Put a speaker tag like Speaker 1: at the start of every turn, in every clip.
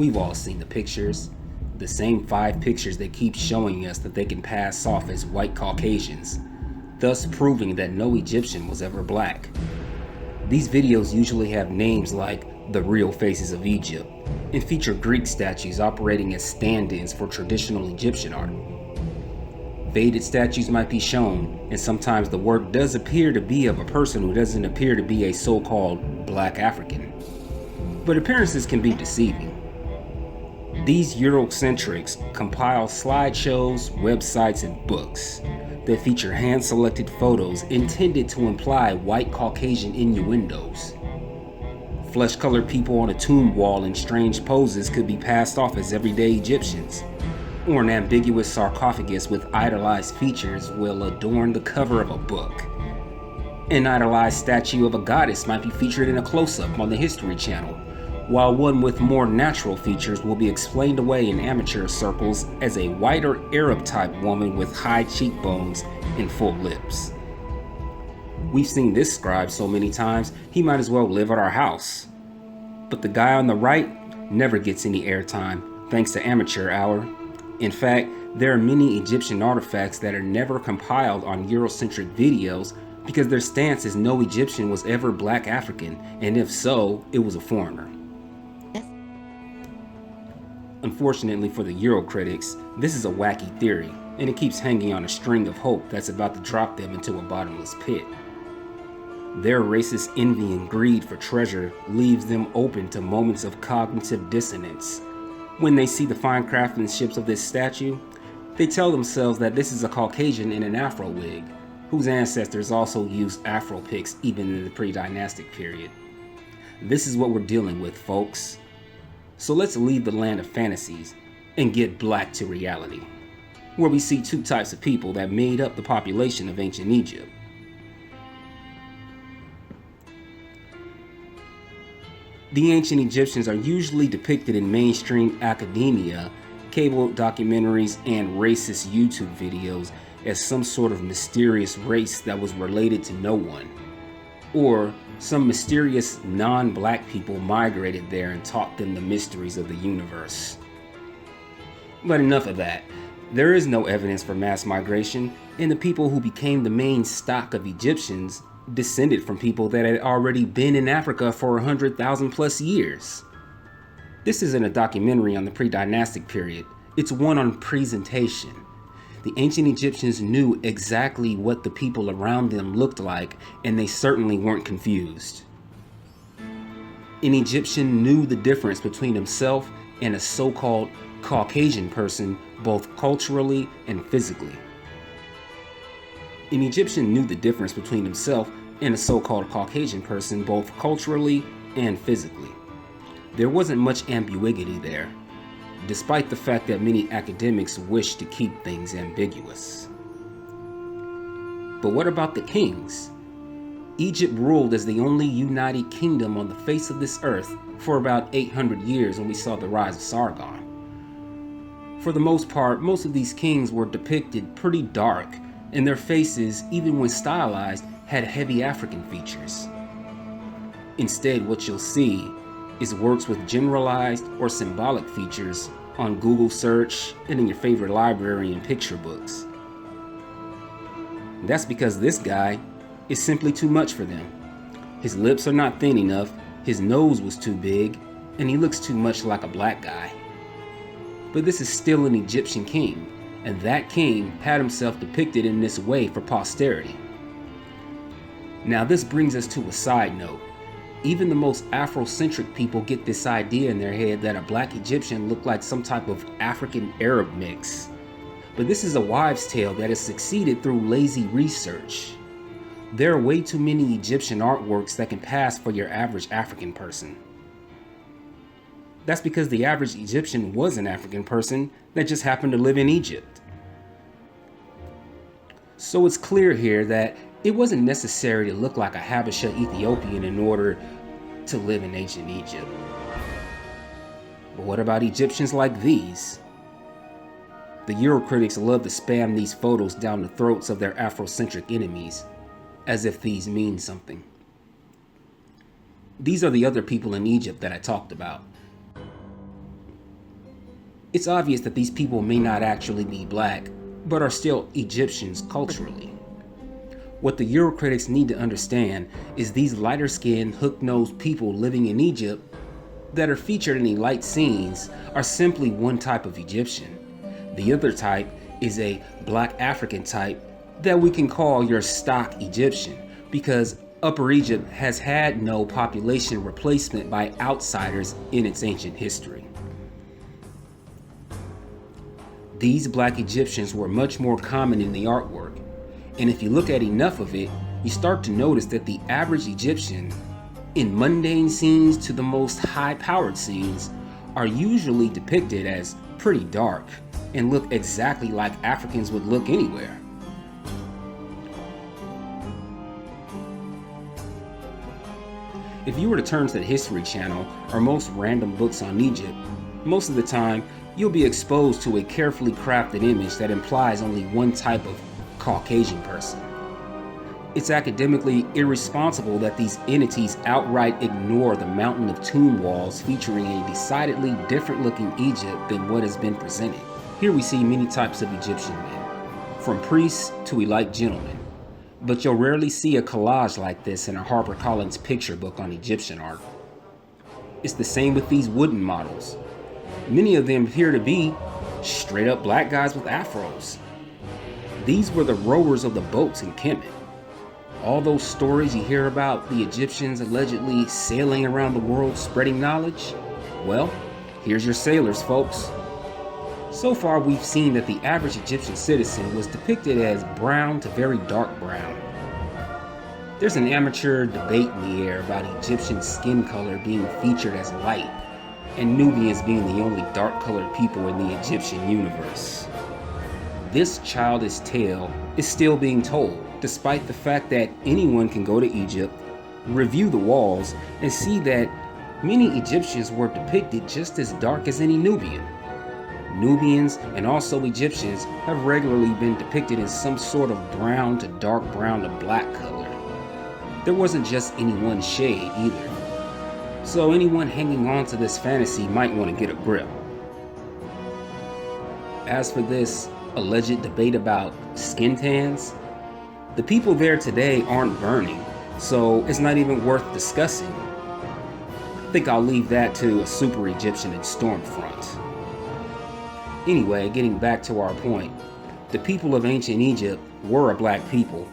Speaker 1: We've all seen the pictures. The same 5 pictures that keep showing us that they can pass off as white Caucasians, thus proving that no Egyptian was ever black. These videos usually have names like The Real Faces of Egypt and feature Greek statues operating as stand-ins for traditional Egyptian art. Faded statues might be shown, and sometimes the work does appear to be of a person who doesn't appear to be a so-called black African. But appearances can be deceiving. These Eurocentrics compile slideshows, websites, and books that feature hand-selected photos intended to imply white Caucasian innuendos. Flesh-colored people on a tomb wall in strange poses could be passed off as everyday Egyptians, or an ambiguous sarcophagus with idolized features will adorn the cover of a book. An idolized statue of a goddess might be featured in a close-up on the History Channel, while one with more natural features will be explained away in amateur circles as a white or Arab-type woman with high cheekbones and full lips. We've seen this scribe so many times, he might as well live at our house. But the guy on the right never gets any airtime, thanks to Amateur Hour. In fact, there are many Egyptian artifacts that are never compiled on Eurocentric videos because their stance is no Egyptian was ever black African, and if so, it was a foreigner. Unfortunately for the Euro critics, this is a wacky theory, and it keeps hanging on a string of hope that's about to drop them into a bottomless pit. Their racist envy and greed for treasure leaves them open to moments of cognitive dissonance. When they see the fine craftsmanship of this statue, they tell themselves that this is a Caucasian in an afro wig, whose ancestors also used afro picks even in the pre-dynastic period. This is what we're dealing with, folks. So let's leave the land of fantasies and get black to reality, where we see 2 types of people that made up the population of ancient Egypt. The ancient Egyptians are usually depicted in mainstream academia, cable documentaries, and racist YouTube videos as some sort of mysterious race that was related to no one, or some mysterious non-black people migrated there and taught them the mysteries of the universe. But enough of that. There is no evidence for mass migration, and the people who became the main stock of Egyptians descended from people that had already been in Africa for 100,000 plus years. This isn't a documentary on the pre-dynastic period, it's one on presentation. The ancient Egyptians knew exactly what the people around them looked like, and they certainly weren't confused. An Egyptian knew the difference between himself and a so-called Caucasian person, both culturally and physically. An Egyptian knew the difference between himself and a so-called Caucasian person, both culturally and physically. There wasn't much ambiguity there, despite the fact that many academics wish to keep things ambiguous. But what about the kings? Egypt ruled as the only united kingdom on the face of this earth for about 800 years when we saw the rise of Sargon. For the most part, most of these kings were depicted pretty dark, and their faces, even when stylized, had heavy African features. Instead, what you'll see is works with generalized or symbolic features on Google search and in your favorite library and picture books. That's because this guy is simply too much for them. His lips are not thin enough, his nose was too big, and he looks too much like a black guy. But this is still an Egyptian king, and that king had himself depicted in this way for posterity. Now this brings us to a side note. Even the most Afrocentric people get this idea in their head that a black Egyptian looked like some type of African Arab mix. But this is a wives' tale that has succeeded through lazy research. There are way too many Egyptian artworks that can pass for your average African person. That's because the average Egyptian was an African person that just happened to live in Egypt. So it's clear here that it wasn't necessary to look like a Habesha Ethiopian in order to live in ancient Egypt. But what about Egyptians like these? The Eurocritics love to spam these photos down the throats of their Afrocentric enemies, as if these mean something. These are the other people in Egypt that I talked about. It's obvious that these people may not actually be black, but are still Egyptians culturally. What the Eurocritics need to understand is these lighter-skinned, hook-nosed people living in Egypt that are featured in the light scenes are simply one type of Egyptian. The other type is a black African type that we can call your stock Egyptian, because Upper Egypt has had no population replacement by outsiders in its ancient history. These black Egyptians were much more common in the artwork, and if you look at enough of it, you start to notice that the average Egyptian, in mundane scenes to the most high-powered scenes, are usually depicted as pretty dark and look exactly like Africans would look anywhere. If you were to turn to the History Channel or most random books on Egypt, most of the time you'll be exposed to a carefully crafted image that implies only one type of Caucasian person. It's academically irresponsible that these entities outright ignore the mountain of tomb walls featuring a decidedly different looking Egypt than what has been presented. Here we see many types of Egyptian men, from priests to elite gentlemen. But you'll rarely see a collage like this in a HarperCollins picture book on Egyptian art. It's the same with these wooden models. Many of them appear to be straight up black guys with afros. These were the rowers of the boats in Kemet. All those stories you hear about the Egyptians allegedly sailing around the world spreading knowledge, well, here's your sailors, folks. So far, we've seen that the average Egyptian citizen was depicted as brown to very dark brown. There's an amateur debate in the air about Egyptian skin color being featured as light, and Nubians being the only dark-colored people in the Egyptian universe. This childish tale is still being told, despite the fact that anyone can go to Egypt, review the walls, and see that many Egyptians were depicted just as dark as any Nubian. Nubians and also Egyptians have regularly been depicted in some sort of brown to dark brown to black color. There wasn't just any one shade either. So anyone hanging on to this fantasy might want to get a grip. As for this alleged debate about skin tans, the people there today aren't burning, so it's not even worth discussing. I think I'll leave that to a super Egyptian in Stormfront. Anyway, getting back to our point, the people of ancient Egypt were a black people,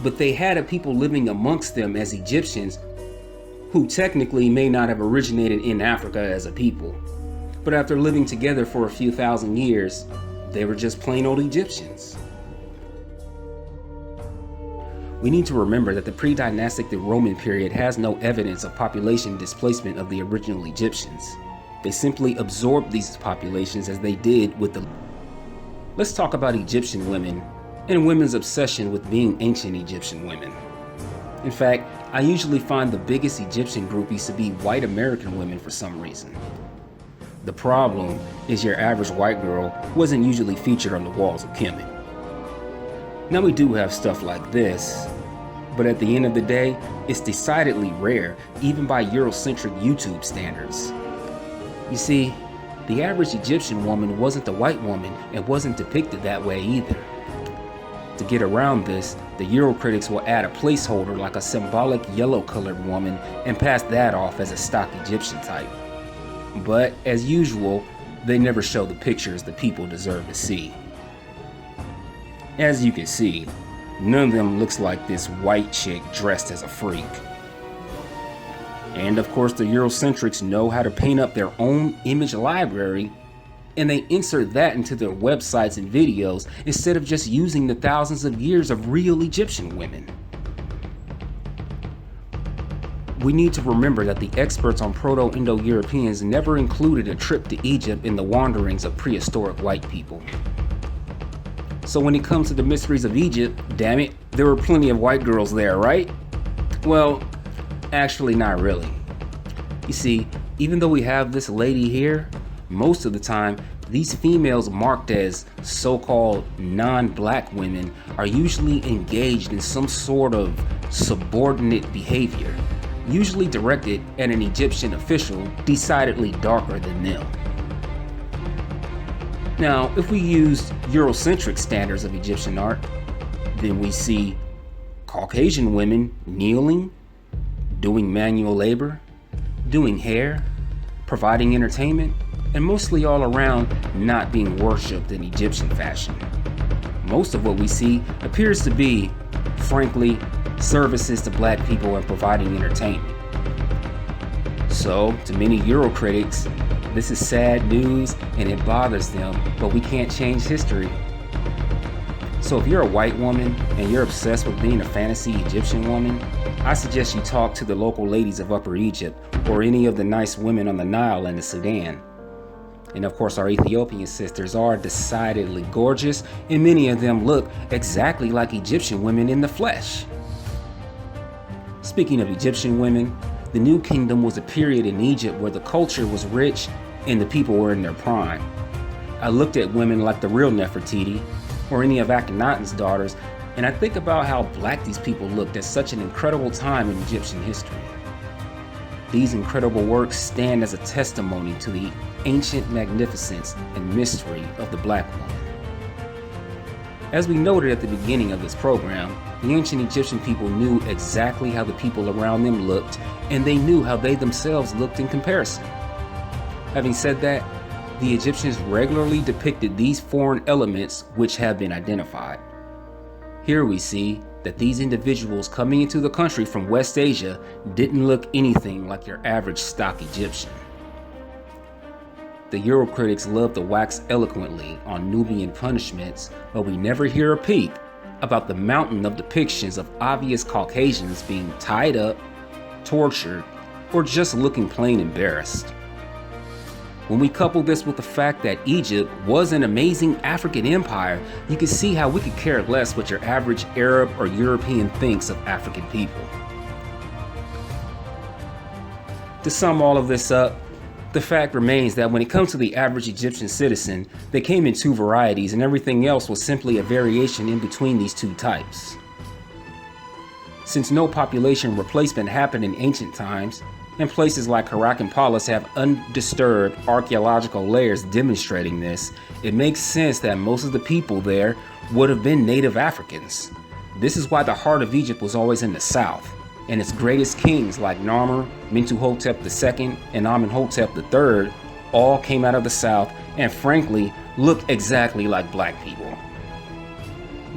Speaker 1: but they had a people living amongst them as Egyptians who technically may not have originated in Africa as a people, but after living together for a few thousand years, they were just plain old Egyptians. We need to remember that the pre-dynastic to Roman period has no evidence of population displacement of the original Egyptians. They simply absorbed these populations as they did with the... Let's talk about Egyptian women and women's obsession with being ancient Egyptian women. In fact, I usually find the biggest Egyptian groupies to be white American women for some reason. The problem is your average white girl wasn't usually featured on the walls of Kemet. Now we do have stuff like this, but at the end of the day, it's decidedly rare, even by Eurocentric YouTube standards. You see, the average Egyptian woman wasn't a white woman and wasn't depicted that way either. To get around this, the Eurocritics will add a placeholder like a symbolic yellow-colored woman and pass that off as a stock Egyptian type. But, as usual, they never show the pictures the people deserve to see. As you can see, none of them looks like this white chick dressed as a freak. And of course, the Eurocentrics know how to paint up their own image library, and they insert that into their websites and videos instead of just using the thousands of years of real Egyptian women. We need to remember that the experts on Proto-Indo-Europeans never included a trip to Egypt in the wanderings of prehistoric white people. So when it comes to the mysteries of Egypt, damn it, there were plenty of white girls there, right? Well, actually not really. You see, even though we have this lady here, most of the time, these females marked as so-called non-black women are usually engaged in some sort of subordinate behavior, usually directed at an Egyptian official decidedly darker than them. Now, if we used Eurocentric standards of Egyptian art, then we see Caucasian women kneeling, doing manual labor, doing hair, providing entertainment, and mostly all around not being worshipped in Egyptian fashion. Most of what we see appears to be, frankly, services to black people and providing entertainment. So, to many Euro critics, this is sad news and it bothers them, but we can't change history. So if you're a white woman and you're obsessed with being a fantasy Egyptian woman, I suggest you talk to the local ladies of Upper Egypt or any of the nice women on the Nile and the Sudan. And of course, our Ethiopian sisters are decidedly gorgeous, and many of them look exactly like Egyptian women in the flesh. Speaking of Egyptian women, the New Kingdom was a period in Egypt where the culture was rich and the people were in their prime. I looked at women like the real Nefertiti or any of Akhenaten's daughters, and I think about how black these people looked at such an incredible time in Egyptian history. These incredible works stand as a testimony to the ancient magnificence and mystery of the black woman. As we noted at the beginning of this program, the ancient Egyptian people knew exactly how the people around them looked, and they knew how they themselves looked in comparison. Having said that, the Egyptians regularly depicted these foreign elements which have been identified. Here we see that these individuals coming into the country from West Asia didn't look anything like your average stock Egyptian. The Euro critics love to wax eloquently on Nubian punishments, but we never hear a peep about the mountain of depictions of obvious Caucasians being tied up, tortured, or just looking plain embarrassed. When we couple this with the fact that Egypt was an amazing African empire, you can see how we could care less what your average Arab or European thinks of African people. To sum all of this up, the fact remains that when it comes to the average Egyptian citizen, they came in two varieties and everything else was simply a variation in between these two types. Since no population replacement happened in ancient times, and places like Hierakonpolis have undisturbed archaeological layers demonstrating this, it makes sense that most of the people there would have been native Africans. This is why the heart of Egypt was always in the south, and its greatest kings like Narmer, Mentuhotep II, and Amenhotep III all came out of the south and frankly looked exactly like black people.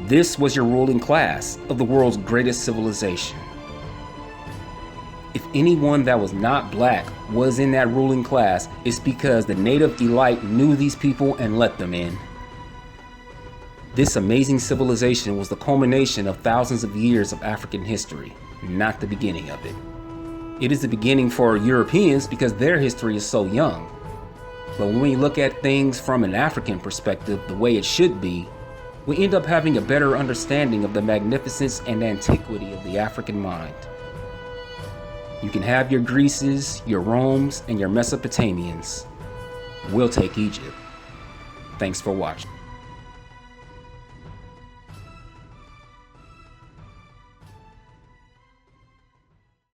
Speaker 1: This was your ruling class of the world's greatest civilization. If anyone that was not black was in that ruling class, it's because the native elite knew these people and let them in. This amazing civilization was the culmination of thousands of years of African history, not the beginning of it. It is the beginning for Europeans because their history is so young. But when we look at things from an African perspective, the way it should be, we end up having a better understanding of the magnificence and antiquity of the African mind. You can have your Greeces, your Romes, and your Mesopotamians. We'll take Egypt. Thanks for watching.